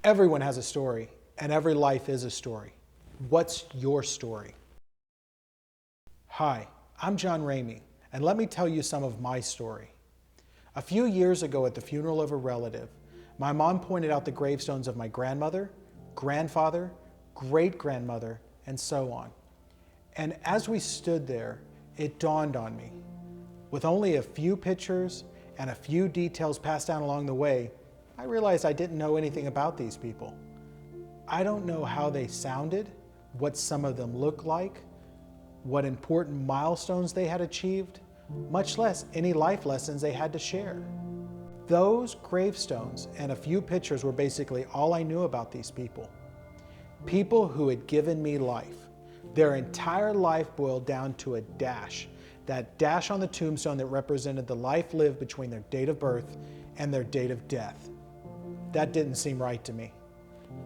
Everyone has a story, and every life is a story. What's your story? Hi, I'm John Ramey, and let me tell you some of my story. A few years ago at the funeral of a relative, my mom pointed out the gravestones of my grandmother, grandfather, great-grandmother, and so on. And as we stood there, it dawned on me. With only a few pictures and a few details passed down along the way, I realized I didn't know anything about these people. I don't know how they sounded, what some of them looked like, what important milestones they had achieved, much less any life lessons they had to share. Those gravestones and a few pictures were basically all I knew about these people. People who had given me life. Their entire life boiled down to a dash. That dash on the tombstone that represented the life lived between their date of birth and their date of death. That didn't seem right to me.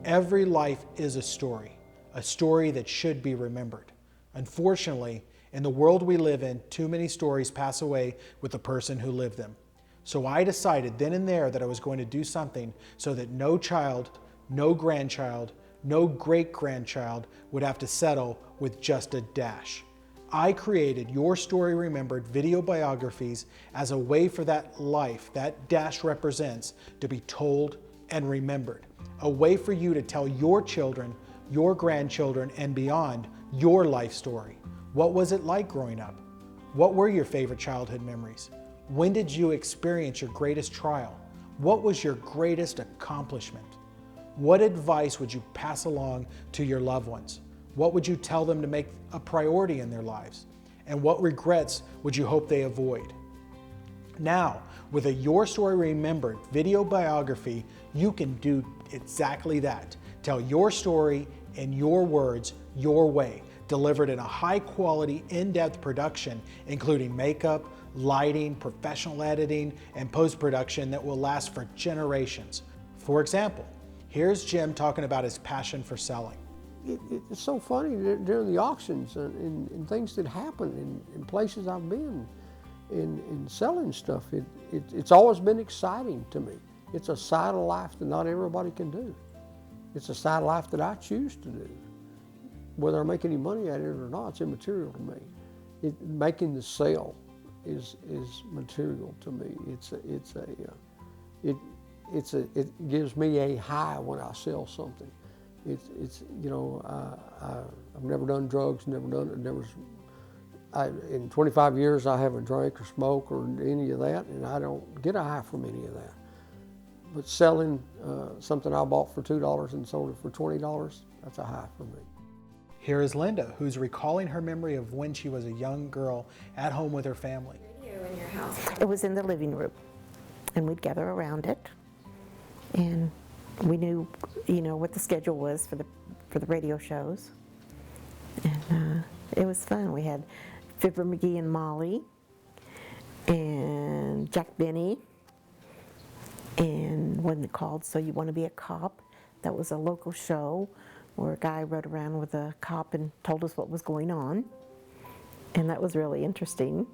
Every life is a story that should be remembered. Unfortunately, in the world we live in, too many stories pass away with the person who lived them. So I decided then and there that I was going to do something so that no child, no grandchild, no great-grandchild would have to settle with just a dash. I created Your Story Remembered Video Biographies as a way for that life that dash represents to be told and remembered. A way for you to tell your children, your grandchildren, and beyond your life story. What was it like growing up? What were your favorite childhood memories? When did you experience your greatest trial? What was your greatest accomplishment? What advice would you pass along to your loved ones? What would you tell them to make a priority in their lives? And what regrets would you hope they avoid? Now, with a Your Story Remembered video biography, you can do exactly that. Tell your story in your words, your way, delivered in a high-quality, in-depth production, including makeup, lighting, professional editing, and post-production that will last for generations. For example, here's Jim talking about his passion for selling. It's so funny during the auctions and things that happen in places I've been in selling stuff. It's always been exciting to me. It's a side of life that not everybody can do. It's a side of life that I choose to do. Whether I make any money at it or not, it's immaterial to me. Making the sale is material to me. It gives me a high when I sell something. I've never done drugs, in 25 years I haven't drank or smoked or any of that, and I don't get a high from any of that. But selling something I bought for $2 and sold it for $20, that's a high for me. Here is Linda, who's recalling her memory of when she was a young girl at home with her family. Radio in your house? It was in the living room, and we'd gather around it, and we knew, what the schedule was for the radio shows, and it was fun. We had Fibber McGee and Molly, and Jack Benny, and one called So You Want to Be a Cop. That was a local show where a guy rode around with a cop and told us what was going on, and that was really interesting.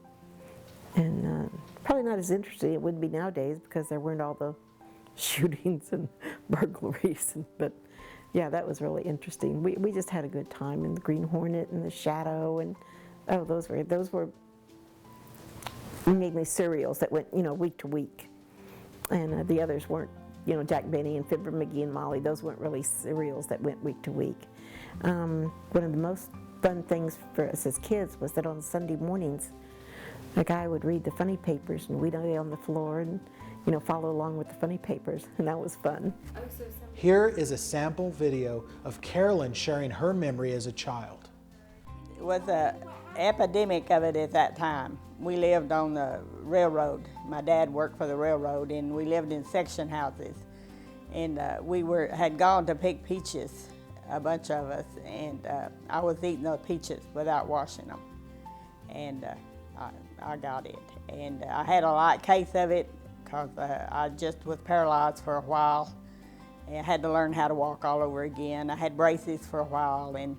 And probably not as interesting it would be nowadays because there weren't all the shootings and burglaries, but yeah, that was really interesting. We just had a good time in the Green Hornet and the Shadow, and those were mainly serials that went week to week, and the others weren't. Jack Benny and Fibber McGee and Molly, those weren't really serials that went week to week. One of the most fun things for us as kids was that on Sunday mornings, a guy would read the funny papers and we'd lay on the floor and follow along with the funny papers, and that was fun. Here is a sample video of Carolyn sharing her memory as a child. It was an epidemic of it at that time. We lived on the railroad. My dad worked for the railroad, and we lived in section houses. And we had gone to pick peaches, a bunch of us, and I was eating those peaches without washing them. And I got it. And I had a light case of it because I just was paralyzed for a while. And I had to learn how to walk all over again. I had braces for a while and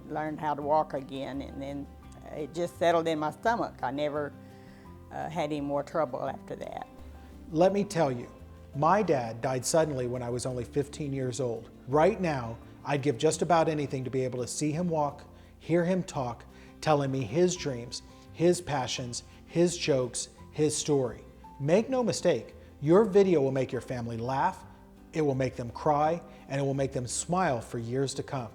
learned how to walk again, and then it just settled in my stomach. I never had any more trouble after that. Let me tell you, My dad died suddenly when I was only 15 years old. Right now, I'd give just about anything to be able to see him walk, hear him talk, telling me his dreams, his passions, his jokes, his story. Make no mistake, your video will make your family laugh, it will make them cry, and it will make them smile for years to come.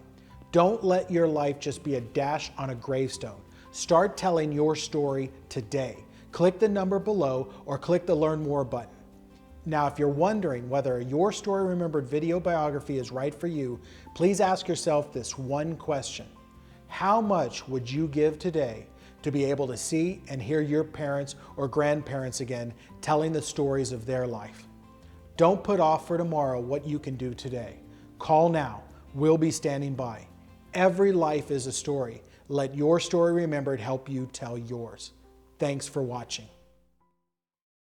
Don't let your life just be a dash on a gravestone. Start telling your story today. Click the number below or click the Learn More button. Now, if you're wondering whether your Story Remembered video biography is right for you, please ask yourself this one question. How much would you give today to be able to see and hear your parents or grandparents again telling the stories of their life? Don't put off for tomorrow what you can do today. Call now. We'll be standing by. Every life is a story. Let your story remembered help you tell yours. Thanks for watching.